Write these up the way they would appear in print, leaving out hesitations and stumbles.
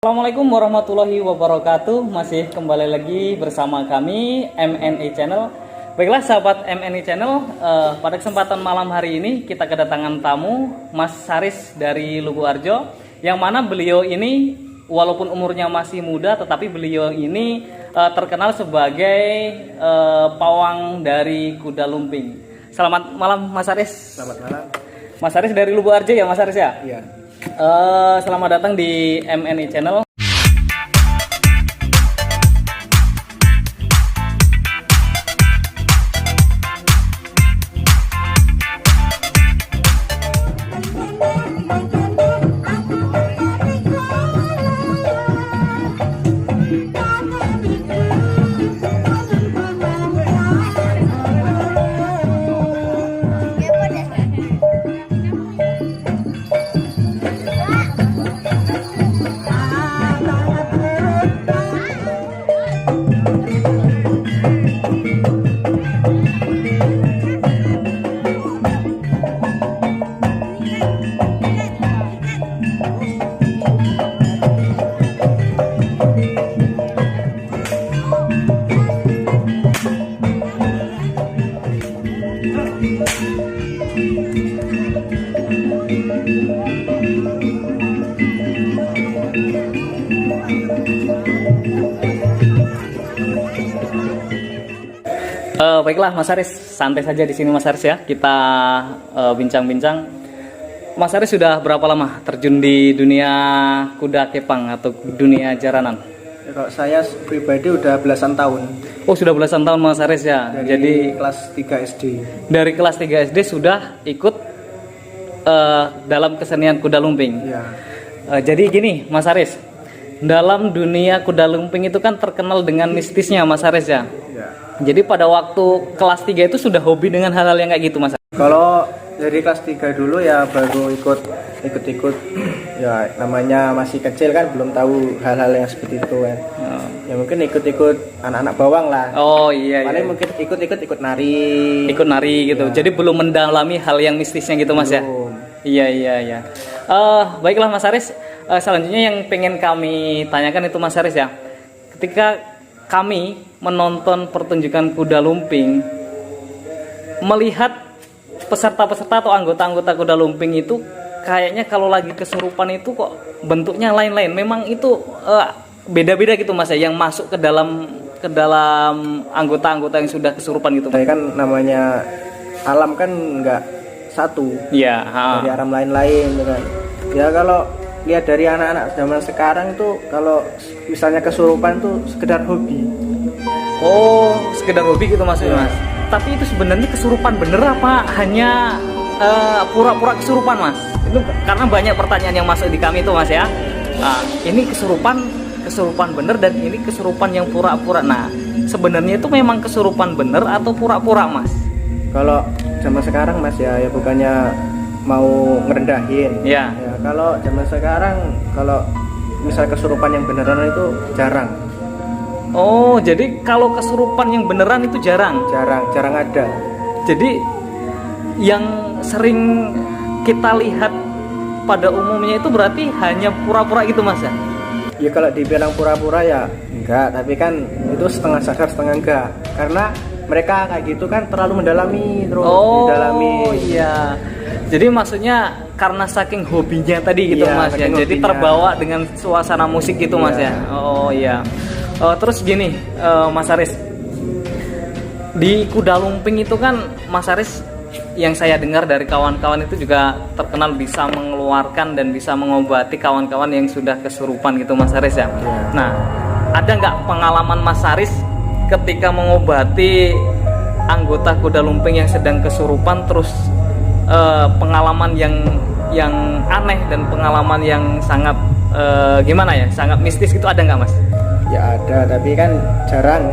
Assalamualaikum warahmatullahi wabarakatuh. Masih kembali lagi bersama kami MNI Channel. Baiklah sahabat MNI Channel, pada kesempatan malam hari ini kita kedatangan tamu Mas Saris dari Lubu Harjo, yang mana beliau ini walaupun umurnya masih muda, tetapi beliau ini terkenal sebagai pawang dari kuda lumping. Selamat malam Mas Saris. Selamat malam. Mas Saris dari Lubu Harjo ya Mas Saris ya? Iya. Selamat datang di MNI Channel. Baiklah Mas Saris, santai saja di sini Mas Saris ya. Kita bincang-bincang. Mas Saris sudah berapa lama terjun di dunia kuda kepang atau dunia jaranan? Ya, kalau saya pribadi udah belasan tahun. Oh, sudah belasan tahun Mas Saris ya. Jadi kelas 3 SD. Dari kelas 3 SD sudah ikut dalam kesenian kuda lumping. Ya. Jadi gini Mas Saris, dalam dunia kuda lumping itu kan terkenal dengan mistisnya Mas Saris ya. Ya. Jadi pada waktu kelas 3 itu sudah hobi dengan hal-hal yang kayak gitu Mas? Kalau dari kelas 3 dulu ya baru ikut ya namanya masih kecil kan, belum tahu hal-hal yang seperti itu kan. Oh. Ya mungkin ikut-ikut anak-anak bawang lah. Oh iya. Paling Iya. mungkin ikut nari. Ikut nari gitu. Ya. Jadi belum mendalami hal yang mistisnya gitu Mas ya? Belum. Iya. Baiklah Mas Saris, selanjutnya yang pengen kami tanyakan itu Mas Saris ya. Ketika kami menonton pertunjukan kuda lumping, melihat peserta-peserta atau anggota-anggota kuda lumping itu kayaknya kalau lagi kesurupan itu kok bentuknya lain-lain. Memang itu beda-beda gitu Mas ya, yang masuk ke dalam anggota-anggota yang sudah kesurupan gitu. Saya kan namanya alam kan nggak satu. Iya. Dari alam lain-lain gitu kan. Ya kalau lihat dari anak-anak zaman sekarang itu, kalau misalnya kesurupan tuh sekedar hobi. Oh, sekedar hobi gitu maksudnya Mas. Tapi itu sebenarnya kesurupan bener apa hanya pura-pura kesurupan Mas? Itu karena banyak pertanyaan yang masuk di kami itu Mas ya. Ini kesurupan bener dan ini kesurupan yang pura-pura. Nah, sebenarnya itu memang kesurupan bener atau pura-pura Mas? Kalau zaman sekarang Mas ya bukannya mau ngerendahin. Ya. Ya, kalau zaman sekarang kalau misal kesurupan yang beneran itu jarang. Oh, jadi kalau kesurupan yang beneran itu jarang ada. Jadi yang sering kita lihat pada umumnya itu berarti hanya pura-pura gitu Mas ya? Ya kalau dibilang pura-pura ya enggak, tapi kan itu setengah sadar setengah enggak. Karena mereka kayak gitu kan terlalu mendalami Oh iya. Jadi maksudnya karena saking hobinya tadi gitu Iya, Mas ya. saking Jadi hobinya. terbawa dengan suasana musik gitu Mas Iya. ya. Oh iya. Terus gini Mas Saris, di kuda lumping itu kan Mas Saris, yang saya dengar dari kawan-kawan itu juga terkenal bisa mengeluarkan dan bisa mengobati kawan-kawan yang sudah kesurupan gitu Mas Saris ya. Nah, ada nggak pengalaman Mas Saris ketika mengobati anggota kuda lumping yang sedang kesurupan, terus pengalaman yang aneh dan pengalaman yang sangat gimana ya, sangat mistis gitu, ada nggak Mas? Ya ada, tapi kan jarang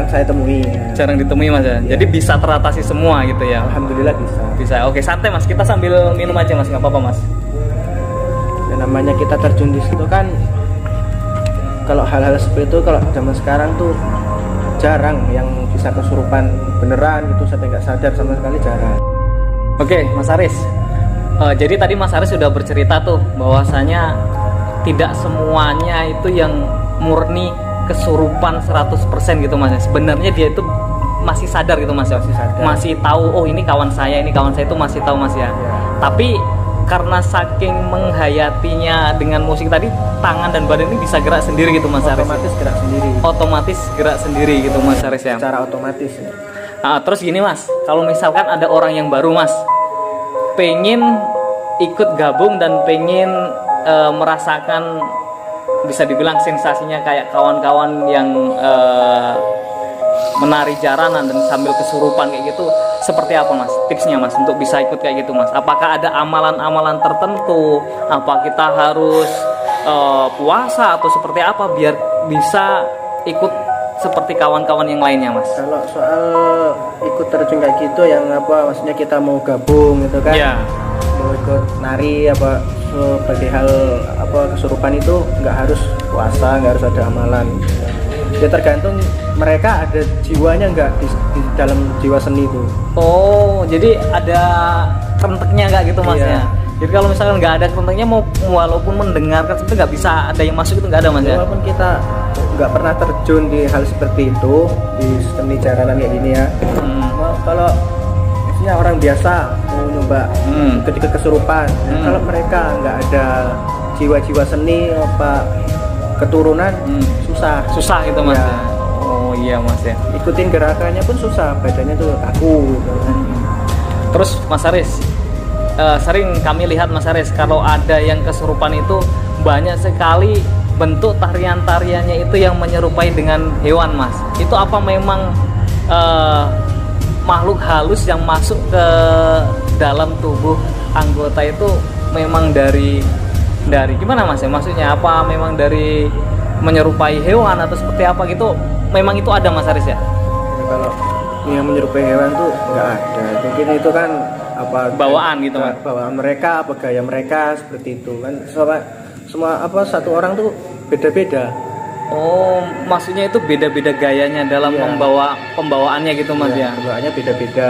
saya temui. Jarang ditemui Mas ya. Jadi bisa teratasi semua gitu ya. Alhamdulillah bisa. Bisa. Oke, santai Mas, kita sambil minum aja Mas, nggak apa-apa Mas. Ya, namanya kita terjun di situ kan, kalau hal-hal seperti itu kalau zaman sekarang tuh jarang yang bisa kesurupan beneran gitu sampai nggak sadar sama sekali, jarang. Oke, Mas Aris. Jadi tadi Mas Aris sudah bercerita tuh bahwasanya tidak semuanya itu yang murni kesurupan 100% gitu Mas ya. Sebenarnya dia itu masih sadar gitu Mas ya. Masih tahu, oh ini kawan saya itu masih tahu Mas ya. Tapi karena saking menghayatinya dengan musik tadi, tangan dan badan ini bisa gerak sendiri gitu Mas Aris. Otomatis gerak sendiri gitu Mas Aris ya. Secara otomatis ya. Nah, terus gini Mas, kalau misalkan ada orang yang baru Mas, pengen ikut gabung dan pengen merasakan, bisa dibilang sensasinya kayak kawan-kawan yang menari jaranan dan sambil kesurupan kayak gitu, seperti apa Mas tipsnya Mas untuk bisa ikut kayak gitu Mas? Apakah ada amalan-amalan tertentu? Apa kita harus puasa atau seperti apa biar bisa ikut seperti kawan-kawan yang lainnya Mas? Kalau soal ikut terjun kayak gitu, yang apa maksudnya kita mau gabung gitu kan? Ya. Mau ikut nari apa sebagai hal apa kesurupan itu nggak harus puasa, nggak harus ada amalan. Ya tergantung mereka ada jiwanya nggak di dalam jiwa seni itu. Oh, jadi ada kenteknya nggak gitu Mas ya? Jadi kalau misalkan nggak ada kenteknya, mau walaupun mendengarkan itu nggak bisa ada yang masuk, itu nggak ada Mas ya? Walaupun kita nggak pernah terjun di hal seperti itu di seni jaranan kayak gini ya. Kalau misalnya orang biasa mau nyoba ketika kesurupan, kalau mereka nggak ada jiwa-jiwa seni apa keturunan, susah gitu Mas ya. Oh iya Mas ya. Ikutin gerakannya pun susah, badannya tuh kaku gitu. Terus Mas Aris, sering kami lihat Mas Aris kalau ada yang kesurupan itu banyak sekali bentuk tarian-tariannya itu yang menyerupai dengan hewan Mas. Itu apa memang makhluk halus yang masuk ke dalam tubuh anggota itu memang dari gimana Mas ya? Maksudnya apa memang dari menyerupai hewan atau seperti apa gitu? Memang itu ada Mas Aris ya? Kalau yang menyerupai hewan tuh nggak ada. Mungkin itu kan apa bawaan gitu Mas? Bawaan mereka, apa gaya mereka seperti itu kan. Semua apa satu orang tuh beda-beda. Oh, maksudnya itu beda-beda gayanya dalam pembawaannya gitu Mas ya? Pembawaannya beda-beda.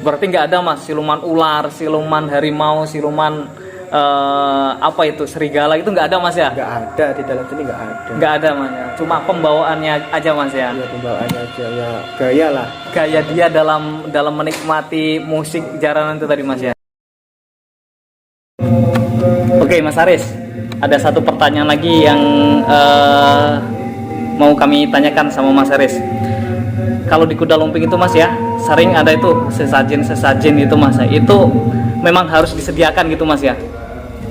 Berarti nggak ada Mas siluman ular, siluman harimau, siluman apa itu serigala itu nggak ada Mas ya? Nggak ada, di dalam sini nggak ada. Nggak ada Mas ya? Cuma pembawaannya aja Mas ya? Iya, pembawaannya aja ya, gaya lah. Gaya dia dalam menikmati musik jaranan itu tadi Mas ya? Oke Mas Aris, ada satu pertanyaan lagi yang mau kami tanyakan sama Mas Aris. Kalau di Kuda Lumping itu Mas ya, sering ada itu sesajen itu Mas ya. Itu memang harus disediakan gitu Mas ya?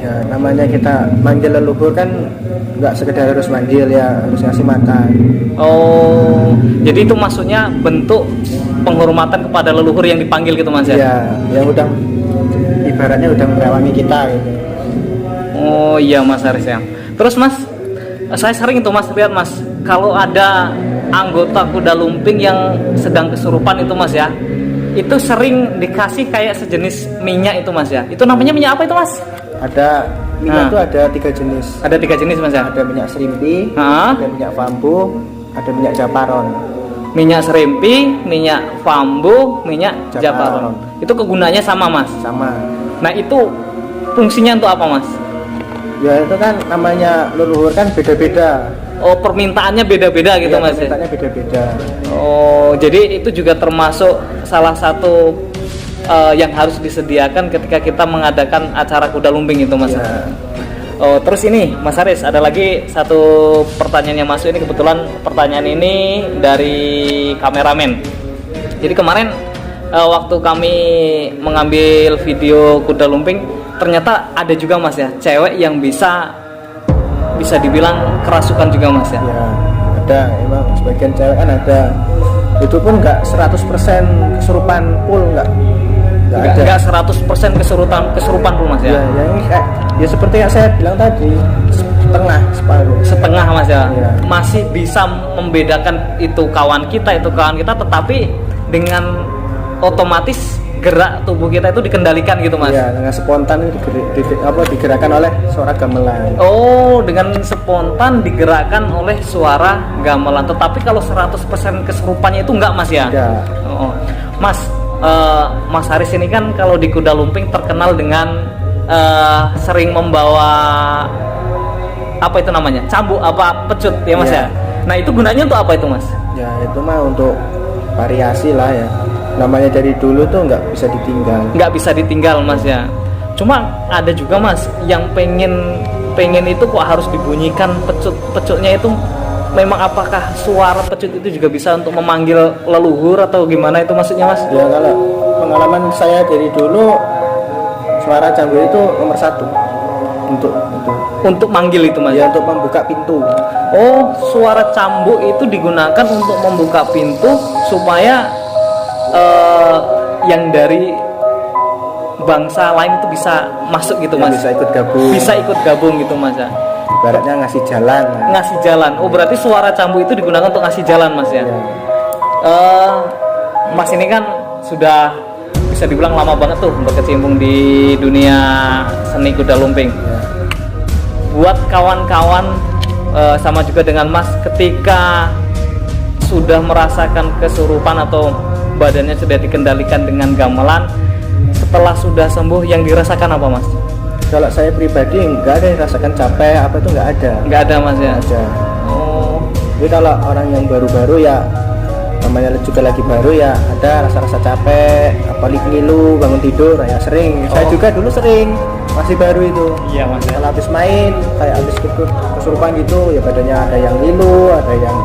Ya namanya kita manggil leluhur kan nggak sekedar harus manggil ya, harus ngasih makan. Oh, jadi itu maksudnya bentuk penghormatan kepada leluhur yang dipanggil gitu Mas ya? Ya, yang udah ibaratnya udah merewangi kita gitu. Oh iya Mas Aris ya. Terus Mas, saya sering itu Mas lihat Mas, kalau ada anggota Kuda Lumping yang sedang kesurupan itu Mas ya, itu sering dikasih kayak sejenis minyak itu Mas ya. Itu namanya minyak apa itu Mas? Ada minyak tuh ada 3 jenis. Ada 3 jenis Mas ya? Ada minyak serimpi, ada minyak bambu, ada minyak japaron. Minyak serimpi, minyak bambu, minyak japaron. Itu kegunaannya sama Mas? Sama. Nah itu fungsinya untuk apa Mas? Ya itu kan namanya leluhur kan beda-beda. Oh permintaannya beda-beda gitu Mas ya? Permintaannya beda-beda. Oh jadi itu juga termasuk salah satu yang harus disediakan ketika kita mengadakan acara Kuda Lumping itu Mas ya. Oh terus ini Mas Aris, ada lagi satu pertanyaan yang masuk ini, kebetulan pertanyaan ini dari kameramen. Jadi kemarin waktu kami mengambil video Kuda Lumping, ternyata ada juga Mas ya cewek yang bisa dibilang kerasukan juga Mas ya? Ya ada, emang sebagian cewek kan ada. Itu pun nggak 100% kesurupan full, nggak 100% kesurupan full Mas ya? Ya seperti yang saya bilang tadi, setengah Mas ya? Masih bisa membedakan itu kawan kita, tetapi dengan otomatis gerak tubuh kita itu dikendalikan gitu Mas? Iya, dengan spontan digerakkan oleh suara gamelan. Oh, dengan spontan digerakkan oleh suara gamelan. Tetapi kalau 100% kesurupannya itu enggak Mas ya? Enggak. Oh. Mas, Mas Haris ini kan kalau di Kuda Lumping terkenal dengan sering membawa apa itu namanya? Cambuk apa pecut ya Mas Iya. ya? Nah, itu gunanya untuk apa itu Mas? Ya itu mah untuk variasi lah ya. Namanya dari dulu tuh nggak bisa ditinggal. Nggak bisa ditinggal Mas ya. Cuma ada juga Mas yang pengen itu kok harus dibunyikan pecutnya itu, memang apakah suara pecut itu juga bisa untuk memanggil leluhur atau gimana itu maksudnya Mas? Ya kalau pengalaman saya dari dulu, suara cambuk itu nomor satu untuk itu. Untuk manggil itu Mas? Ya untuk membuka pintu. Oh, suara cambuk itu digunakan untuk membuka pintu supaya yang dari bangsa lain itu bisa masuk gitu Ya, Mas? bisa ikut gabung. Bisa ikut gabung gitu Mas ya? Ibaratnya ngasih jalan. Ngasih jalan. Oh, berarti suara cambuk itu digunakan untuk ngasih jalan Mas ya? Ya. Mas ini kan sudah bisa dibilang lama banget tuh berkecimpung di dunia seni kuda lumping. Ya. Buat kawan-kawan sama juga dengan Mas, ketika sudah merasakan kesurupan atau badannya sudah dikendalikan dengan gamelan, setelah sudah sembuh yang dirasakan apa Mas? Kalau saya pribadi nggak ada yang rasakan capek apa itu nggak ada. Nggak ada Mas ya? Ada. Oh, Jadi kalau orang yang baru-baru ya, namanya juga lagi baru ya, ada rasa-rasa capek, apalagi ngilu bangun tidur ya sering. Saya Oh. juga dulu sering, masih baru itu. iya Mas ya. Kalau habis main kayak habis kesurupan gitu ya, badannya ada yang ngilu, ada yang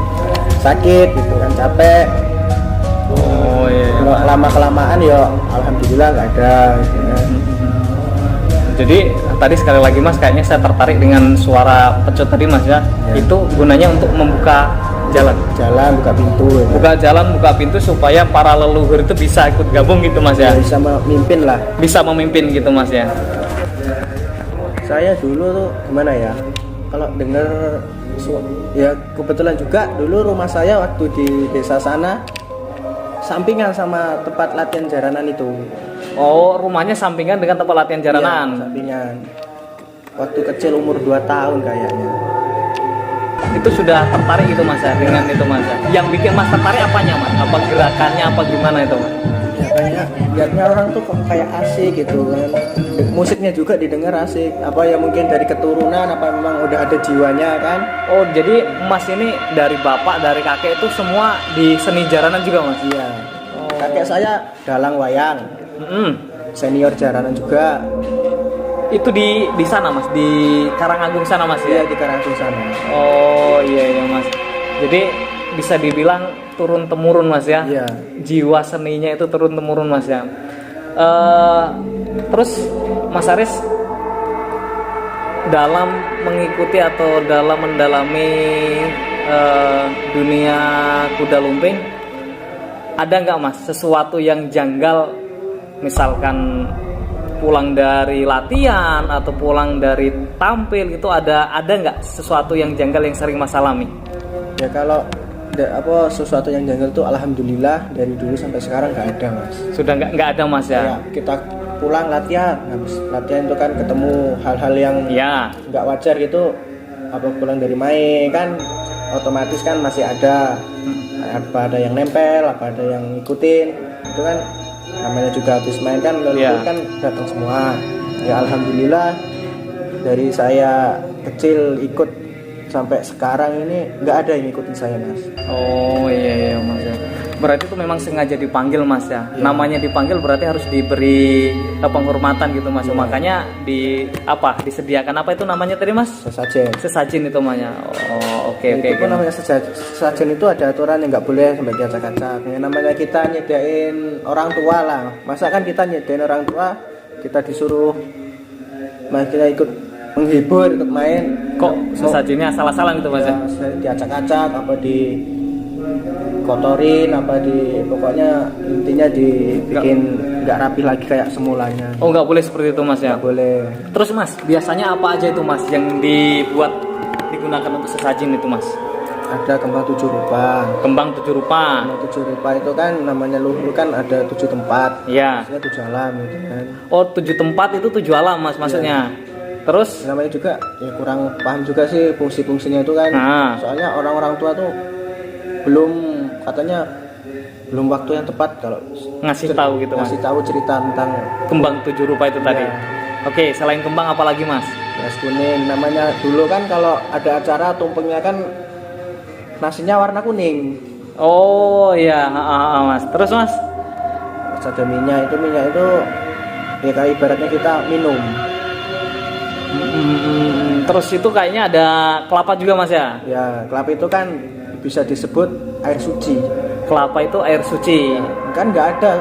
sakit gitu kan, capek. Oh iya. Kalau lama kelamaan ya alhamdulillah nggak ada gitu kan. Jadi tadi sekali lagi Mas, kayaknya saya tertarik dengan suara pecut tadi Mas ya. Ya. Itu gunanya untuk membuka jalan. Jalan, buka pintu ya. Buka jalan, buka pintu supaya para leluhur itu bisa ikut gabung gitu Mas ya. Ya, bisa memimpin lah. Bisa memimpin gitu Mas ya. Saya dulu tuh gimana ya, kalau denger ya kebetulan juga dulu rumah saya waktu di desa sana sampingan sama tempat latihan jaranan itu. Oh, rumahnya sampingan dengan tempat latihan jaranan. Iya, sampingan. Waktu kecil umur 2 tahun kayaknya. Itu sudah tertarik gitu Mas ya dengan itu Mas ya. Yang bikin Mas tertarik apanya Mas? Apa gerakannya apa gimana itu Mas? Ya kayak lihatnya orang tuh kok kayak asik gitu kan. Musiknya juga didengar asik. Apa ya mungkin dari keturunan apa memang udah ada jiwanya kan? Oh, jadi Mas ini dari bapak, dari kakek itu semua di seni jaranan juga Mas? Iya. Oh. Kakek saya dalang wayang, Mm-mm. senior jaranan juga. Itu di sana Mas, di Karangagung sana Mas ya? Iya di Karangtung sana. Oh iya Mas. Jadi bisa dibilang turun temurun Mas ya? Iya. Jiwa seninya itu turun temurun Mas ya. Terus Mas Aris dalam mengikuti atau dalam mendalami dunia kuda lumping, ada nggak Mas sesuatu yang janggal, misalkan pulang dari latihan atau pulang dari tampil itu, ada nggak sesuatu yang janggal yang sering Mas alami? Ya kalau sesuatu yang janggal tuh alhamdulillah dari dulu sampai sekarang nggak ada Mas. Sudah nggak ada Mas ya? Kayak kita pulang latihan, habis latihan itu kan ketemu hal-hal yang Ya. nggak wajar gitu. Apa pulang dari main kan otomatis kan masih ada apa ada yang nempel, apa ada yang ngikutin. Itu kan namanya juga habis main kan lalu Ya. kan datang semua. Ya alhamdulillah dari saya kecil ikut sampai sekarang ini nggak ada yang ngikutin saya Mas. Oh iya Mas ya. Berarti itu memang sengaja dipanggil Mas ya. Iya. Namanya dipanggil berarti harus diberi penghormatan gitu Mas. Iya. Makanya disediakan apa itu namanya tadi Mas? Sesajen. Sesajen itu namanya. Oh oke. Itu pun namanya sesajen itu ada aturan yang nggak boleh sampai diacak-acak. Yang namanya kita nyediain orang tua lah. Masa kan kita nyediain orang tua, kita disuruh kita ikut menghibur, ikut main. Kok sesajennya salah-salah gitu Mas ya? Diacak-acak apa kotorin apa pokoknya intinya dibikin nggak rapi lagi kayak semulanya. Oh nggak boleh seperti itu Mas ya? Nggak boleh. Terus Mas, biasanya apa aja itu Mas yang digunakan untuk sesajen itu Mas? Ada kembang 7 rupa. Kembang 7 rupa. Kembang 7 rupa itu kan namanya luhur kan ada 7 tempat. Iya. Maksudnya 7 alam gitu kan. Oh 7 tempat itu 7 alam Mas maksudnya. Terus Namanya juga ya kurang paham juga sih fungsi-fungsinya itu kan. Nah. Soalnya orang-orang tua tuh katanya belum waktu yang tepat kalau ngasih tahu gitu Mas. ngasih tahu cerita tentang Kembang 7 rupa itu tadi. Iya. Oke, selain kembang apa lagi Mas? beras kuning. Namanya dulu kan kalau ada acara tumpengnya kan nasinya warna kuning. Oh iya, Mas. Terus Mas? Terus ada minyak itu ya kayak ibaratnya kita minum. Terus itu kayaknya ada kelapa juga Mas ya? Ya, kelapa itu kan bisa disebut air suci. Kelapa itu air suci. Kan nggak ada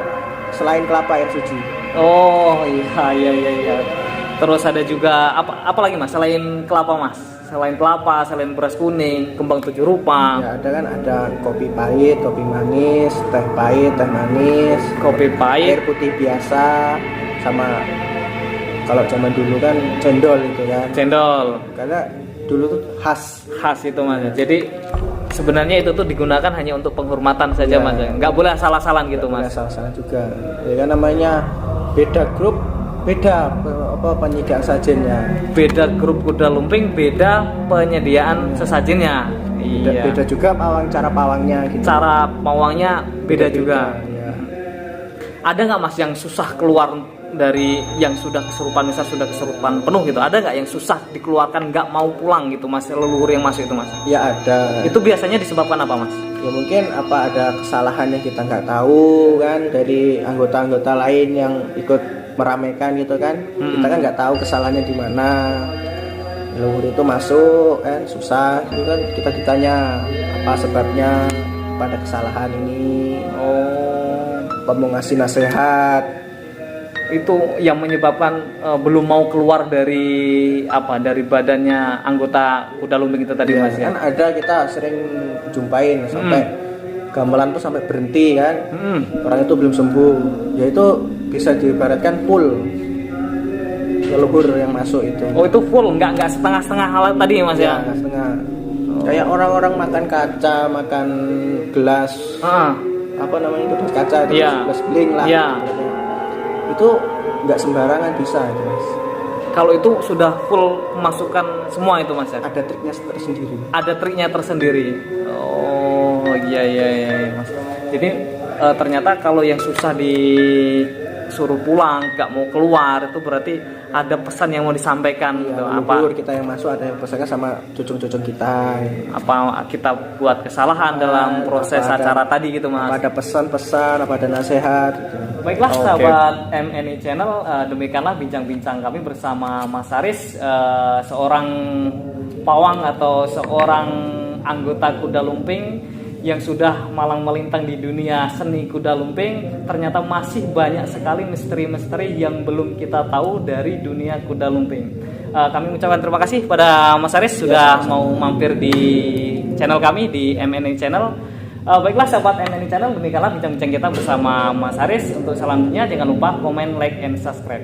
selain kelapa air suci. Oh iya. Terus ada juga apa lagi Mas selain kelapa Mas? Selain kelapa, selain beras kuning, kembang 7 rupa. Ya ada kan, ada kopi pahit, kopi manis, teh pahit, teh manis, Kopi pahit, air putih biasa, sama kalau zaman dulu kan cendol itu kan. cendol. Karena dulu tuh khas. Khas itu Mas. Jadi sebenarnya itu tuh digunakan hanya untuk penghormatan saja Ya. Mas. Nggak boleh asal-asalan gitu Mas. Salah juga. Ya kan namanya beda grup, beda penyediaan sajennya. Beda grup kuda lumping, beda penyediaan sesajennya. Beda juga cara pawangnya gitu. Cara pawangnya beda juga. Ya. Ada nggak Mas yang susah keluar dari yang sudah kesurupan, misal sudah kesurupan penuh gitu? Ada nggak yang susah dikeluarkan, nggak mau pulang gitu Mas, leluhur yang masuk itu Mas? Ya ada. Itu biasanya disebabkan apa Mas? Ya mungkin ada kesalahan yang kita nggak tahu kan dari anggota-anggota lain yang ikut meramaikan gitu kan. Kita kan nggak tahu kesalahannya di mana. Leluhur itu masuk kan susah gitu kan, kita ditanya apa sebabnya pada kesalahan ini. Apa mau ngasih nasihat. Itu yang menyebabkan belum mau keluar dari badannya anggota kuda lumping itu tadi Ya, Mas ya? kan ada kita sering jumpain sampai gamelan tuh sampai berhenti kan. Orang itu belum sembuh. Ya itu bisa diibaratkan full leluhur yang masuk itu. Oh itu full, nggak setengah-setengah hal tadi Mas ya? Ya, setengah. Kayak orang-orang makan kaca, makan gelas apa namanya itu, gelas kaca itu, gelas bling lah. Iya. Itu nggak sembarangan bisa itu Mas. Kalau itu sudah full masukkan semua itu Mas ya? Ada triknya tersendiri. Ada triknya tersendiri. Oh iya Mas. Jadi ternyata kalau yang susah disuruh pulang, nggak mau keluar, itu berarti ada pesan yang mau disampaikan gitu. Apa kita yang masuk ada yang pesannya sama cucung-cucung kita. Apa kita buat kesalahan dalam proses acara tadi gitu Mas? Apa ada pesan-pesan, apa ada nasihat gitu. Baiklah sahabat MNI Channel, demikianlah bincang-bincang kami bersama Mas Haris, seorang pawang atau seorang anggota kuda lumping yang sudah malang melintang di dunia seni kuda lumping. Ternyata masih banyak sekali misteri-misteri yang belum kita tahu dari dunia kuda lumping. Kami mengucapkan terima kasih pada Mas Haris sudah mau mampir di channel kami di MNI Channel. Baiklah sahabat MNI Channel, demikianlah bincang-bincang kita bersama Mas Haris. Untuk selanjutnya jangan lupa komen, like, and subscribe.